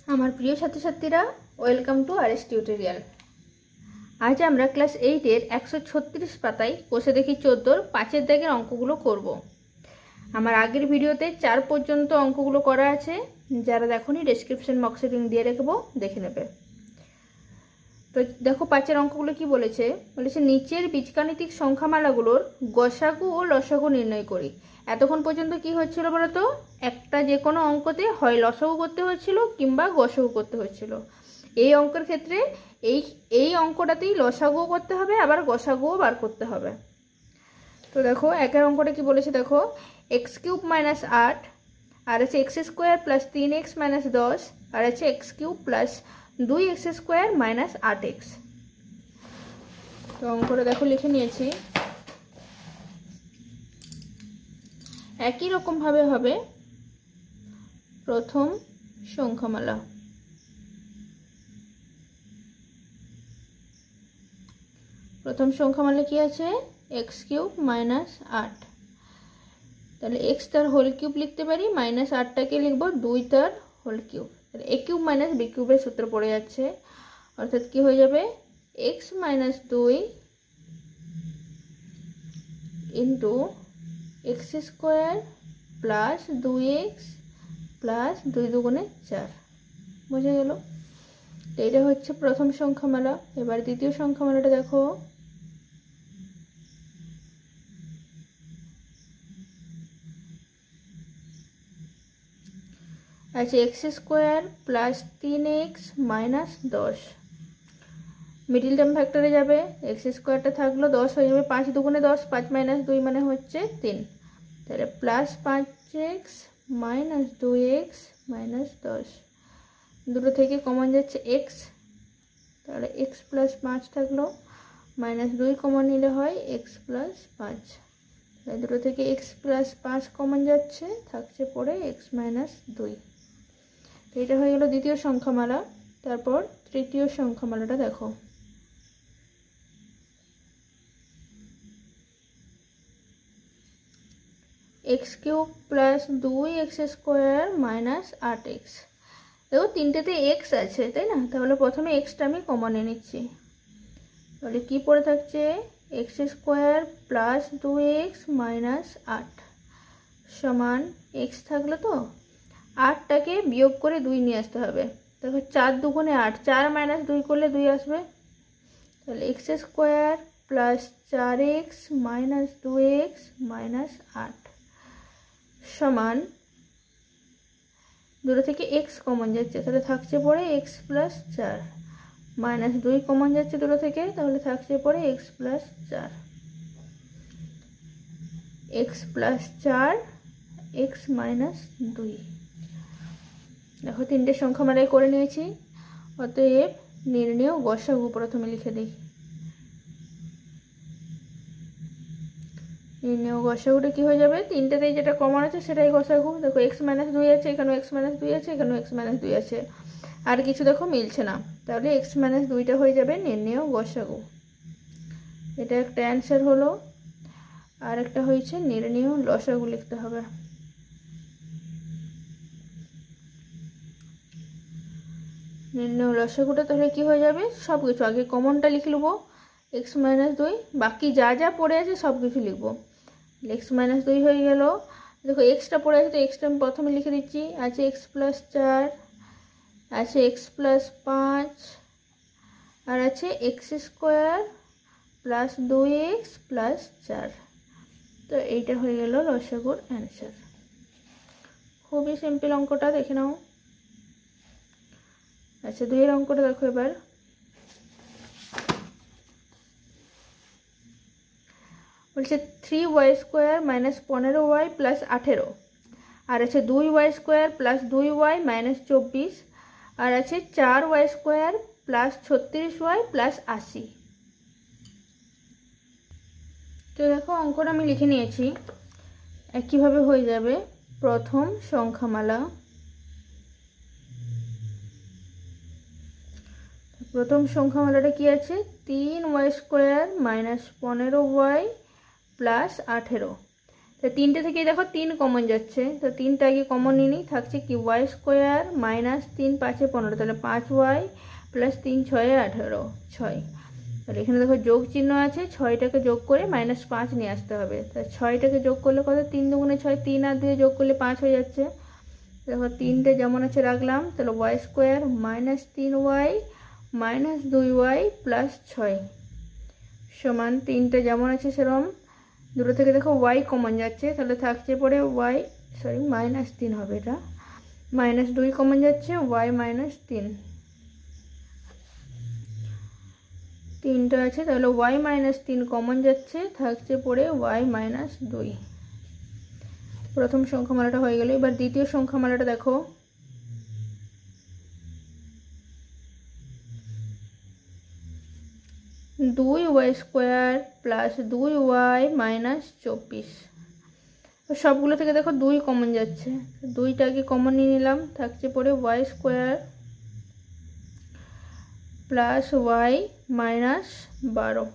আমার প্রিয় ছাত্রছাত্রীরা, ওয়েলকাম টু আরএস টিউটোরিয়াল। আজ আমরা ক্লাস 8-এর 136 পাতায় কোষে দেখি 14-র 5-এর দাগের অঙ্কগুলো করব। আমার আগের ভিডিওতে 4 পর্যন্ত অঙ্কগুলো করা আছে, যারা দেখোনি ডেসক্রিপশন বক্সে লিংক দিয়ে রাখবো, দেখে নেবে। তো দেখো 5-এর অঙ্কগুলো কি বলেছে। নিচের বীজগাণিতিক সংখ্যামালাগুলোর গসাগু ও লসাগু নির্ণয় করি। এতক্ষণ পর্যন্ত কি হচ্ছিল বলতো, একটা যে কোনো অঙ্কতে হয় লসাগু করতে হচ্ছিল কিংবা গসাগু করতে হচ্ছিল। এই অঙ্কের ক্ষেত্রে এই অঙ্কটাতেই লসাগুও করতে হবে, আবার গসাগুও বার করতে হবে। তো দেখো একের অঙ্কটা কি বলেছে, দেখো x³ - 8 আর আছে x² + 3x - 10 আর আছে x³ + 2x² - 8x। তো অঙ্কটা দেখো লিখে নিয়েছি। একই রকম ভাবে হবে প্রথম সংখ্যামালা। প্রথম সংখ্যামালা কি আছে, x³ - 8। তাহলে x তার হোল কিউব লিখতে পারি, -8টাকে লিখবো 2 তার হোল কিউব। তাহলে a³ - b³ এর সূত্র পড়ে যাচ্ছে, অর্থাৎ কি হয়ে যাবে x - 2 ইন্টু x² + 2x + 2 দুগুণে 4। বোঝা গেল? তো এটা হচ্ছে প্রথম সংখ্যামালা। এবার দ্বিতীয় সংখ্যামালাটা দেখো। আচ্ছা, x² + 3x - 10। মিডিল টার্ম ফ্যাক্টরে যাবে, x² থাকলো, 10 হয়ে যাবে, 5 দুগুণে 10, 5 - 2 মানে হচ্ছে 3। তাহলে +5x - 2x - 10, দুটো থেকে কমন যাচ্ছে x, তাহলে x + 5 থাকলো, -2 কমন নিলে হয় x + 5। তাহলে দুটো থেকে x + 5 কমন যাচ্ছে, থাকছে পড়ে x - 2। তো এটা হয়ে গেল দ্বিতীয় সংখ্যামালা। তারপর তৃতীয় সংখ্যামালাটা দেখো। x³ + 2x² - 8x। দেখো তিনটেতে x আছে, তাই না? তাহলে প্রথমে xটা আমি কমন নিয়ে নিচ্ছি। তাহলে কি পড়ে থাকছে, x² + 2x - 8 সমান x থাকলো। তো 8টাকে বিয়োগ করে 2 নিয়ে আসতে হবে। দেখো 4 দুগুণে 8, 4 - 2 করলে 2 আসবে। তাহলে x² + 4x - 2x - 8 সমান, দুটো থেকে x কমন যাচ্ছে, তাহলে থাকছে পড়ে x + 4, -2 কমন যাচ্ছে দুটো থেকে, তাহলে থাকছে পড়ে x + 4, x + 4 x - 2। দেখো তিনটে সংখ্যামালাই করে নিয়েছি। অতএব নির্ণেয় গসাগু প্রথমে লিখে দিই। নির্ণেয় গসাগুটা কি হয়ে যাবে, তিনটেতেই যেটা কমন আছে সেটাই গসাগু। দেখো x - 2 আছে, এখানেও x - 2 আছে, এখানেও x - 2 আছে, আর কিছু দেখো মিলছে না, তাহলে x - 2টা হয়ে যাবে নির্ণেয় গসাগু। এটা একটা অ্যান্সার হলো। আর একটা হয়েছে নির্ণেয় লসাগু লিখতে হবে। নির্ণেয় লসাগুটা তাহলে কি হয়ে যাবে, সব কিছু আগে কমনটা লিখে নেবো, x - 2, বাকি যা যা পড়ে আছে সব কিছু লিখবো। x - 2 হয়ে গেল। দেখো এক্সটা পড়ে আছে, তো এক্সটা আমি প্রথমে লিখে দিচ্ছি। আছে x + 4, আছে x + 5, আর আছে x² + 2x + 4। তো এইটা হয়ে গেল লসাগুর অ্যান্সার। খুবই সিম্পল অঙ্কটা, দেখে নাও। আচ্ছা, 2 এর অঙ্কটা দেখো এবার। বলছে 3y² - 15y + 18, আর আছে 2y² + 2y - 24, আর আছে 4y² + 36y + 80। তো দেখো অঙ্কটা আমি লিখে নিয়েছি। একইভাবে হয়ে যাবে প্রথম সংখ্যামালা। প্রথম সংখ্যামালাটা কি আছে, 3y² - 15y + 18। তো 3টে থেকেই দেখো 3 কমন যাচ্ছে, তো 3টা আগে কমন নিই, থাকছে কি ওয়াই স্কোয়ার মাইনাস 3 5 15, তাহলে 5y প্লাস 3 6 18, 6। আর এখানে দেখো যোগ চিহ্ন আছে, 6টাকে যোগ করে -5 নিয়ে আসতে হবে। তাহলে 6টাকে যোগ করলে কত, 3 দুগুণে 6, 3 আর 2 যোগ করলে 5 হয়ে যাচ্ছে। দেখো 3টে যেমন আছে রাখলাম, তাহলে y square minus 3y minus 2y plus 6 সমান 3টে যেমন আছে সেরকম। দুটো থেকে দেখো ওয়াই কমন যাচ্ছে, তাহলে থাকছে পরে ওয়াই -3 হবে, এটা -2 কমন যাচ্ছে, ওয়াই -3, 3টা আছে, তাহলে ওয়াই -3 কমন যাচ্ছে, থাকছে পরে ওয়াই -2। প্রথম সংখ্যামালাটা হয়ে গেল। এবার দ্বিতীয় সংখ্যামালাটা দেখো, দুই ওয়াই স্কোয়ার প্লাস 2y -24। সবগুলো থেকে দেখো 2 কমন যাচ্ছে, 2টাকে কমন নিয়ে নিলাম, থাকছে পরে ওয়াই স্কোয়ার প্লাস ওয়াই -12।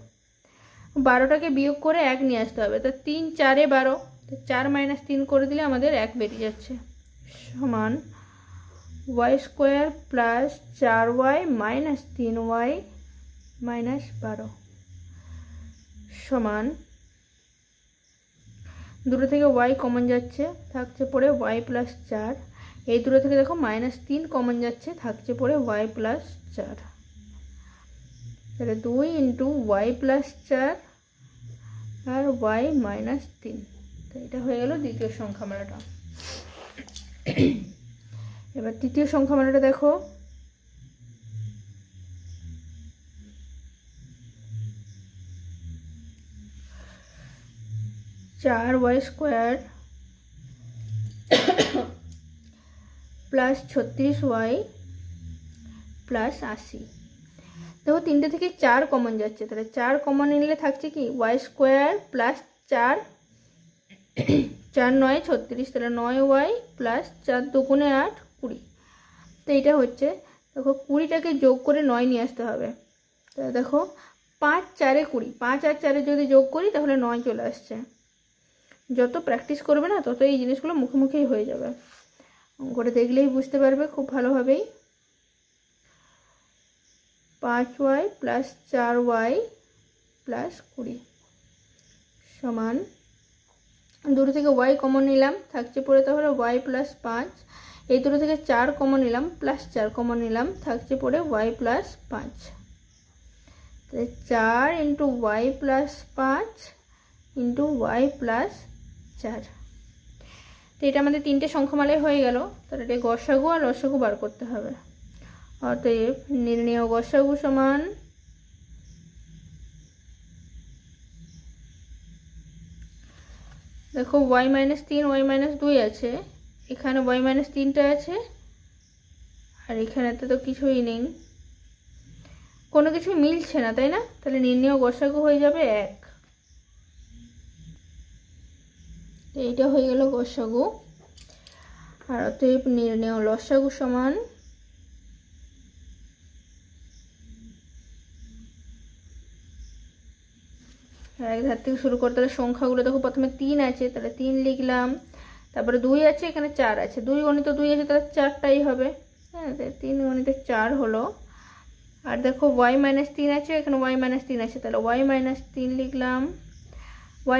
12টাকে বিয়োগ করে 1 নিয়ে আসতে হবে, তো 3 4 12, তো 4 -3 করে দিলে আমাদের 1 বেরিয়ে যাচ্ছে, সমান Y square plus 4y -3y -12 সমান, দুটো থেকে ওয়াই কমন যাচ্ছে, থাকছে পরে ওয়াই প্লাস 4। এই দুটো থেকে দেখো -3 কমন যাচ্ছে, থাকছে পরে ওয়াই প্লাস 4। তাহলে 2 × ওয়াই প্লাস 4 আর ওয়াই -3। তো এটা হয়ে গেল দ্বিতীয় সংখ্যামালাটা। এবার তৃতীয় সংখ্যামালাটা দেখো, चार Y square plus 36y plus 80। देखो 3টে থেকে 4 কমন যাচ্ছে, তাহলে 4 কমন নিলে থাকছে কি ওয়াই স্কোয়ার প্লাস 4 4 9 36, তাহলে 9y প্লাস 4 দুগুণে 8 20। তো এটা হচ্ছে, দেখো 20টাকে যোগ করে 9 নিয়ে আসতে হবে। তাহলে দেখো 5 4 20, 5 আর 4 যদি যোগ করি তাহলে 9 চলে আসছে। যত প্র্যাকটিস করবে না তত এই জিনিসগুলো মুখে মুখেই হয়ে যাবে, অঙ্কটা দেখলেই বুঝতে পারবে খুব ভালোভাবেই। 5y প্লাস 4y প্লাস 20 সমান, দুটো থেকে y কমন নিলাম, থাকছে পরে তাহলে y প্লাস 5। এই দুটো থেকে 4 কমন নিলাম, প্লাস 4 কমন নিলাম, থাকছে পরে y প্লাস 5। তাহলে 4 × y প্লাস 5 × y প্লাস 4। তো এটা আমাদের 3টে সংখ্যামালাই হয়ে গেল। তাহলে এটা গসাগু আর লসাগু বার করতে হবে। অতএব নির্ণেয় গসাগু সমান দেখো y -3 y -2 আছে, এখানে y -3টা আছে, আর এখানে তো কিছুই নেই, কোনো কিছু মিলছে না, তাই না? তাহলে নির্ণেয় গসাগু হয়ে যাবে 1। এইটা হয়ে গেল গসাগু। আর অতএব নির্ণেয় লসাগু সমান এক ধার থেকে শুরু করতে হলে সংখ্যাগুলো দেখো, প্রথমে 3 আছে, তাহলে 3 লিখলাম, তারপরে 2 আছে, এখানে 4 আছে, 2 গণিত 2 আছে, তাহলে 4টাই হবে, হ্যাঁ 3 গণিত 4 হলো। আর দেখো y -3 আছে, এখানে y -3 আছে, তাহলে y -3 লিখলাম,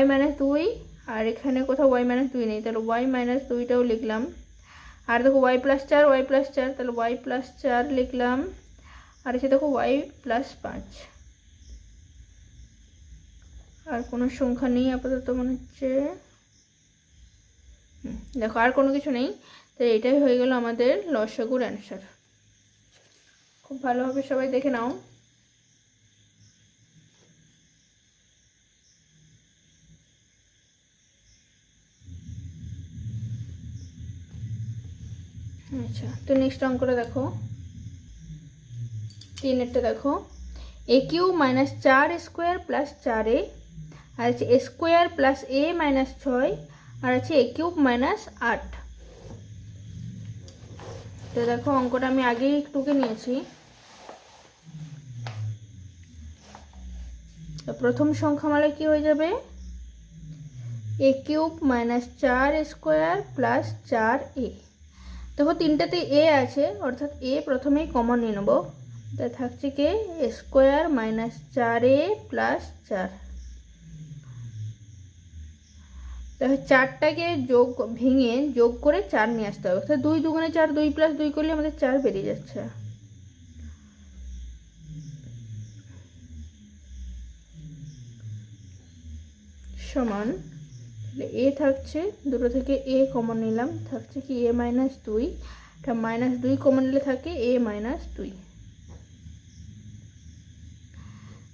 y -2, আর এখানে কোথাও y -2 নেই, তাহলে y -2টাও লিখলাম। আর দেখো y + 4 y + 4, তাহলে y + 4 লিখলাম। আর এসে দেখো y + 5। আর কোনো সংখ্যা নেই আপাতত মনে হচ্ছে, দেখো আর কোনো কিছু নেই। তো এটাই হয়ে গেল আমাদের লসাগুর অ্যান্সার। খুব ভালোভাবে সবাই দেখে নাও। আচ্ছা, তো নেক্সট অঙ্কটা দেখো, 3এরটা দেখো, a³ - 4² + 4a, আর আছে a² + a - 6, আর আছে a³ - 8। তো দেখো অঙ্কটা আমি আগেই টুকে নিয়েছি। তো প্রথম সংখ্যামালায় কি হয়ে যাবে, a cube minus 4 square plus 4a। দেখো তিনটাতে এ আছে, অর্থাৎ এ প্রথমেই কমন নিয়ে নেবো, তাই থাকছে কি স্কোয়ার মাইনাস 4a প্লাস 4। দেখো 4টাকে ভেঙে যোগ করে 4 নিয়ে আসতে হবে, অর্থাৎ 2 দুগুণে 4, 2 প্লাস 2 করলে আমাদের 4 বেরিয়ে যাচ্ছে। সমান এ থাকছে, দুটো থেকে এ কমন নিলাম, থাকছে কি এ মাইনাস 2, এটা মাইনাস 2 কমন নিলে থাকে এ মাইনাস 2,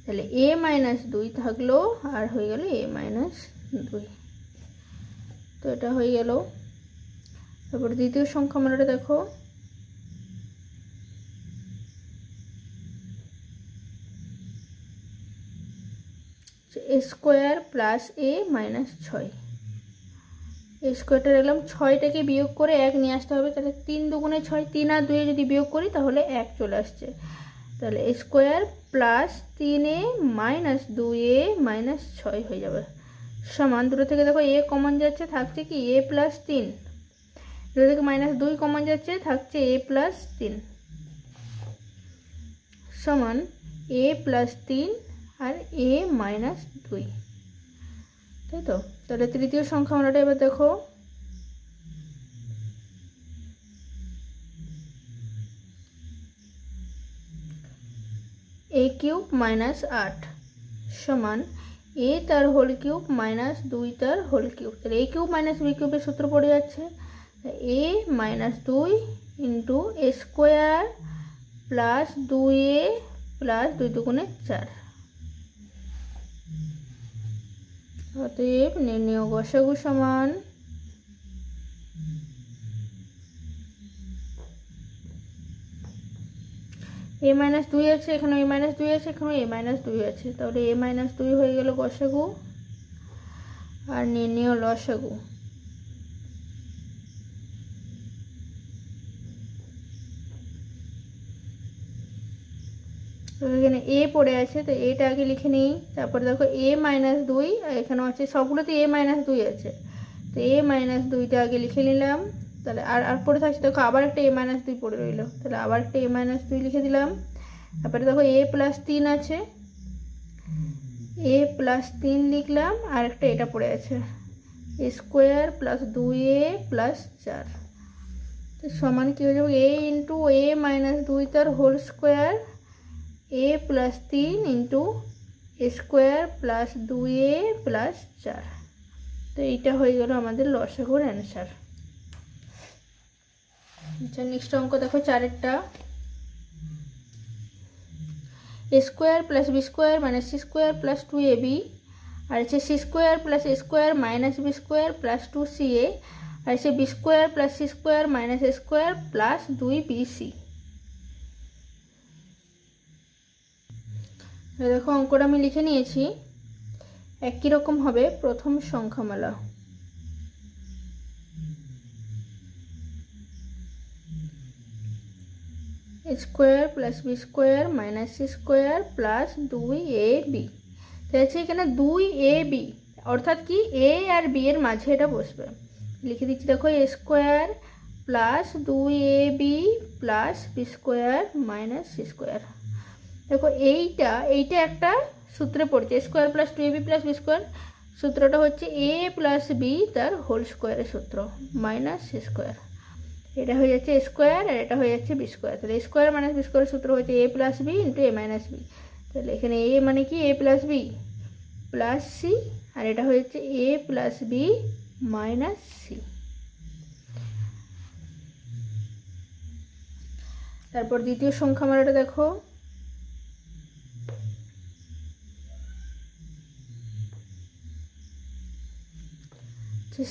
তাহলে এ মাইনাস 2 থাকলো আর হয়ে গেল এ মাইনাস 2। তো এটা হয়ে গেল। তারপর দ্বিতীয় সংখ্যা মানটা দেখো, স্কোয়ার প্লাস এ মাইনাস 6। স্কোয়ারটা রাখলাম, 6টাকে বিয়োগ করে 1 নিয়ে আসতে হবে, তাহলে 3 দুগুণে 6, 3 আর 2 যদি বিয়োগ করি তাহলে 1 চলে আসছে, তাহলে square plus 3a minus 2a minus 6 হয়ে যাবে। সমান দুটো থেকে দেখো এ কমন যাচ্ছে, থাকছে কি এ প্লাস 3, দুটো থেকে মাইনাস 2 কমন যাচ্ছে, থাকছে এ প্লাস 3, সমান এ প্লাস 3 আর এ মাইনাস 2, তাই তো। তাহলে তৃতীয় সংখ্যা মানটা এবার দেখো, এ কিউব মাইনাস 8 সমান এ তার হোল কিউব মাইনাস 2 তার হোল কিউব। তাহলে এ কিউব মাইনাস বি কিউবের সূত্র পড়ে যাচ্ছে, এ মাইনাস 2 ইন্টু এ স্কোয়ার প্লাস 2a প্লাস 2 দুগুণে 4। অতএব নির্ণয় গসাগু সমান এ মাইনাস 2 আছে, এখানে এ মাইনাস 2 আছে, এখানে এ মাইনাস 2 আছে, তাহলে এ মাইনাস 2 হয়ে গেল গসাগু আর নির্ণয় লসাগু। এখানে এ পড়ে আছে, তো এটা আগে লিখে নিই, তারপরে দেখো এ মাইনাস 2, এখানেও আছে, সবগুলোতে এ মাইনাস 2 আছে, তো এ মাইনাস 2টা আগে লিখে নিলাম। তাহলে আর পড়ে থাকছে দেখো আবার একটা এ মাইনাস 2 পড়ে রইল, তাহলে আবার একটা এ মাইনাস 2 লিখে দিলাম। তারপরে দেখো এ প্লাস 3 আছে, এ প্লাস 3 লিখলাম, আর একটা এটা পড়ে আছে স্কোয়ার প্লাস 2a প্লাস 4, তো সমান কী হয়ে যাবে এ ইন্টু এ মাইনাস 2 তার whole square a plus 3 into square plus 2a plus 4। তো এইটা হয়ে গেল আমাদের লসাগুর অ্যান্সার। আচ্ছা নেক্সট অঙ্ক দেখো 4এরটা, a square plus b square minus c square plus 2ab, আর হচ্ছে c square plus a square minus b square plus 2ca, আর হচ্ছে b square plus c square minus a square plus 2bc। দেখো অঙ্কটা আমি লিখে নিয়েছি, একই রকম হবে প্রথম সংখ্যামালা। Square plus b square minus c square plus 2ab, তাহলে এখানে 2ab অর্থাৎ কি এ আর বি এর মাঝে এটা বসবে, লিখে দিচ্ছি দেখো a square plus 2ab plus b square minus c square. দেখো এইটা একটা সূত্রে পড়ছে, square plus 2ab plus b square, সূত্রটা হচ্ছে এ প্লাস বি তার হোল স্কোয়ারের সূত্র মাইনাস সি স্কোয়ার। এটা হয়ে যাচ্ছে স্কোয়ার আর এটা হয়ে যাচ্ছে বি স্কোয়ার, তাহলে স্কোয়ার মাইনাস বি স্কোয়ারের সূত্র হচ্ছে a plus b into a minus b, তাহলে এখানে এ মানে কি a plus b plus c, আর এটা হয়ে যাচ্ছে a plus b minus c. তারপর দ্বিতীয় সংখ্যামালাটা দেখো,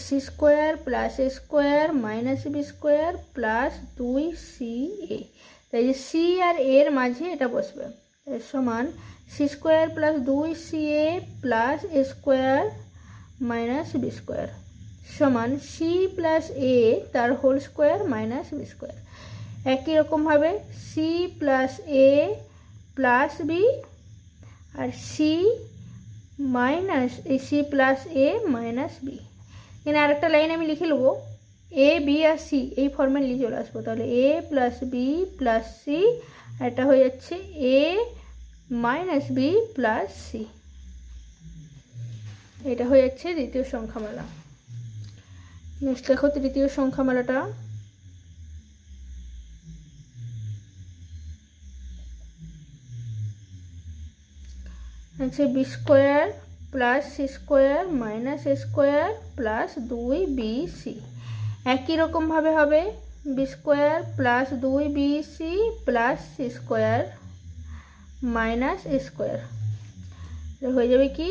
c square plus a square minus b square plus 2ca, তাই যে সি আর এর মাঝে এটা বসবে, সমান c square plus 2ca plus a square minus b square সমান সি প্লাস এ তার whole square minus b square. একই রকমভাবে c plus a plus b আর সি মাইনাস এই c plus a minus b. এখানে আরেকটা লাইন আমি লিখে নেবো, এ বি আর সি এই ফর্মে নিয়ে চলে আসবো। তাহলে a plus b plus C, এটা হয়ে যাচ্ছে এ মাইনাস বি প্লাস সি। এটা হয়ে যাচ্ছে দ্বিতীয় সংখ্যামালা। নেক্সট দেখো তৃতীয় সংখ্যামালাটা। আছে b square plus c square minus a square plus 2bc। একই রকমভাবে হবে b square plus 2bc plus c square minus a square. হয়ে যাবে কি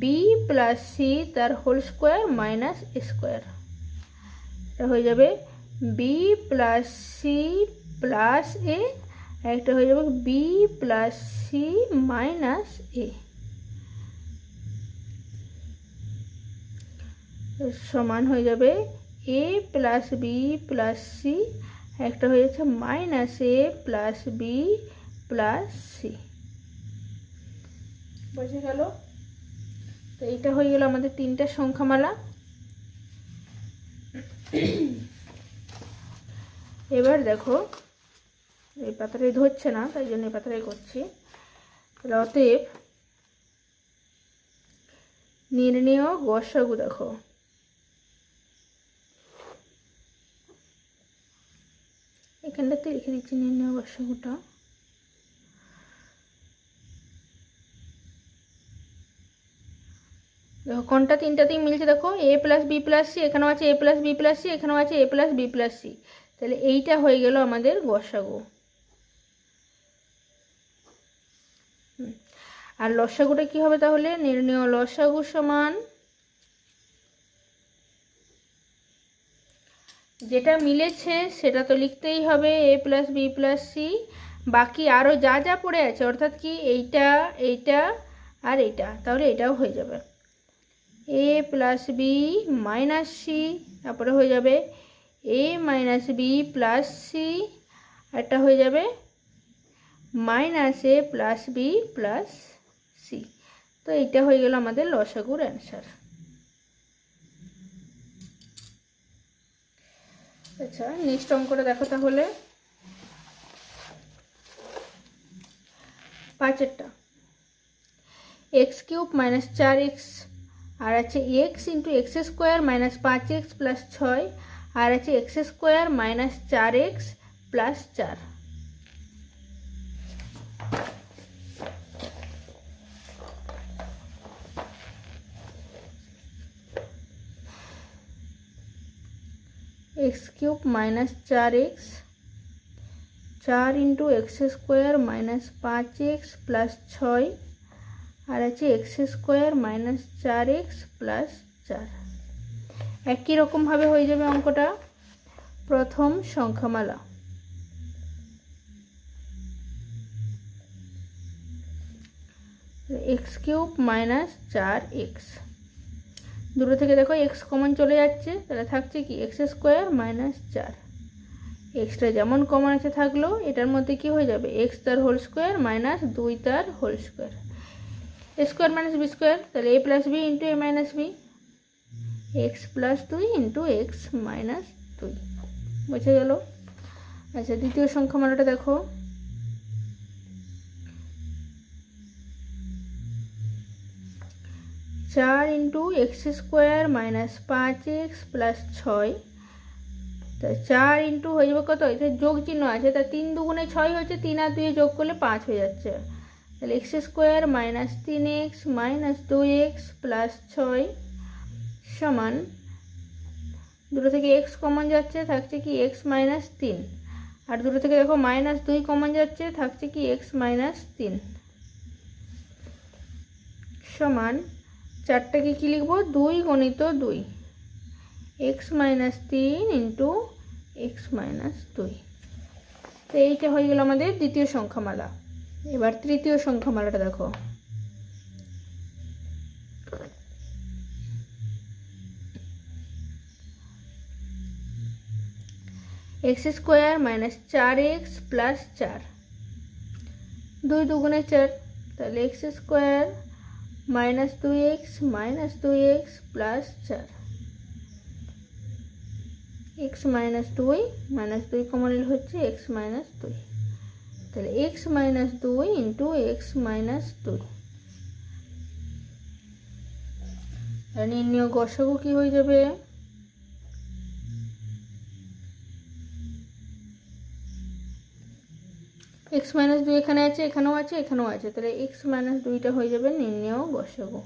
বি প্লাস সি তার whole square minus a square. এটা হয়ে যাবে b plus c plus a, একটা হয়ে যাবে b plus c minus a সমান হয়ে যাবে a plus b plus c, একটা হয়ে যাচ্ছে minus a plus b plus c. বুঝে গেল? তো এইটা হয়ে গেল আমাদের তিনটা সংখ্যামালা। এবার দেখো এই পাতাটাই ধরছে না, তাই জন্য এই পাতাটাই করছি। তাহলে অতএব নির্ণেয় গসাগু দেখো, এখানটাতে রেখে দিচ্ছি নির্ণেয় গসাগুটা। দেখো কোনটা তিনটাতেই মিলছে, দেখো এ প্লাস বি প্লাস সি, এখানেও আছে এ প্লাস বি প্লাস সি, এখানেও আছে এ প্লাস বি প্লাস সি। তাহলে এইটা হয়ে গেল আমাদের গসাগু। আর লসাগুটা কি হবে তাহলে? নির্ণেয় লসাগু সমান যেটা মিলেছে সেটা তো লিখতেই হবে এ প্লাস বি প্লাস সি, বাকি আরও যা যা পড়ে আছে অর্থাৎ কি এইটা এইটা আর এইটা, তাহলে এটাও হয়ে যাবে a plus b minus C, তারপরে হয়ে যাবে এ মাইনাস বি প্লাস সি, একটা হয়ে যাবে minus a plus b plus C. তো এইটা হয়ে গেল আমাদের লসাগুর অ্যান্সার। আচ্ছা নেক্সট অঙ্কটা দেখো তাহলে, 5-এরটা। এক্স কিউব মাইনাস 4x আর আছে x into x square minus 5x plus 6 আর আছে x square minus 4x plus 4। X cube minus 4x 4 into x square minus 5x plus 6 और আছে x square minus 4x plus 4। একই রকম ভাবে হয়ে যাবে অঙ্কটা। প্রথম সংখ্যামালা एक्स क्यूब माइनस 4x, দুটো থেকে দেখো এক্স কমন চলে যাচ্ছে, তাহলে থাকছে কি এক্স স্কোয়ার মাইনাস 4। এক্সটা যেমন কমন আছে থাকলো, এটার মধ্যে কি হয়ে যাবে এক্স তার হোল স্কোয়ার মাইনাস 2 তার whole square, a square minus b square, তাহলে a plus b into a minus b, x plus 2 into x minus 2। বুঝে গেল? আচ্ছা দ্বিতীয় সংখ্যামালাটা দেখো, चार into x square minus 5x plus 6, तो 4 इंटू हो जाए कत जोग चिन्ह आछे, 3 दुगुणे 6 होच्छे, 3 और 2 जोग करले 5 हो जाच्छे। ताहले x square minus 3x minus 2x plus 6 समान दुটো থেকে x কমন যাচ্ছে, থাকছে কি x माइनस 3, আর দুটো থেকে দেখো माइनस 2 কমন যাচ্ছে, থাকছে কি x माइनस 3 समान চারটাকে কি লিখবো 2 গুণিত 2 x minus 3 into x minus 2। তো এইটা হয়ে গেল আমাদের দ্বিতীয় সংখ্যামালা। এবার তৃতীয় সংখ্যামালাটা দেখো, x square minus 4x plus 4, 2 दुगुणे 4, তাহলে x square -2x plus 4, x minus 2 common নিলে হচ্ছে x মাইনাস 2, তাহলে x minus 2 into x minus 2। আর নির্ণয় গসাগু কি হয়ে যাবে? x মাইনাস 2 এখানে আছে, এখানেও আছে, এখানেও আছে, তাহলে x মাইনাস 2টা হয়ে যাবে নির্ণয় গসাগু।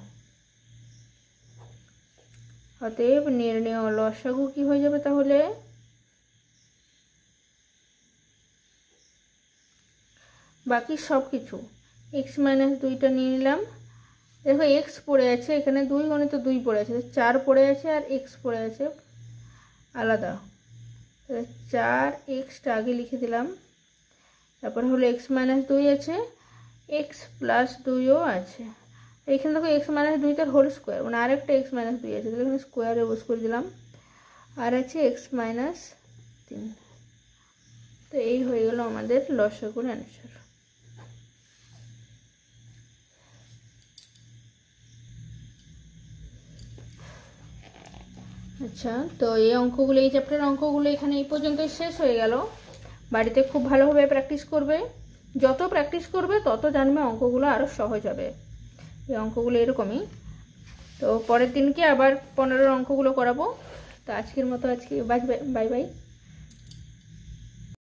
অতএব নির্ণয় লসাগু কি হয়ে যাবে তাহলে? বাকি সব কিছু x মাইনাস 2টা নিয়ে নিলাম। দেখো x পড়ে আছে, এখানে 2 গণিত 2 পড়ে আছে, 4 পড়ে আছে আর x পড়ে আছে আলাদা, তাহলে 4xটা আগে লিখে দিলাম। তারপরে হলো x মাইনাস 2 আছে, x প্লাস 2ও আছে। এখানে দেখো x মাইনাস 2টার হোল স্কোয়ার, মানে আরেকটা x মাইনাস 2 আছে, তাহলে এখানে স্কোয়ারে বস করে দিলাম। আর আছে x মাইনাস 3। তো এই হয়ে গেল আমাদের লসাগুর অ্যান্সার। আচ্ছা, তো এই অঙ্কগুলো, এই চ্যাপ্টারের অঙ্কগুলো এখানে এই পর্যন্ত শেষ হয়ে গেল। বাড়িতে খুব ভালোভাবে প্র্যাকটিস করবে, যত প্র্যাকটিস করবে তত জানবে অঙ্কগুলো আরও সহজ হবে। এই অঙ্কগুলো এরকমই। তো পরের দিনকে আবার 15 অঙ্কগুলো করাবো। তো আজকের মতো বাই বাই।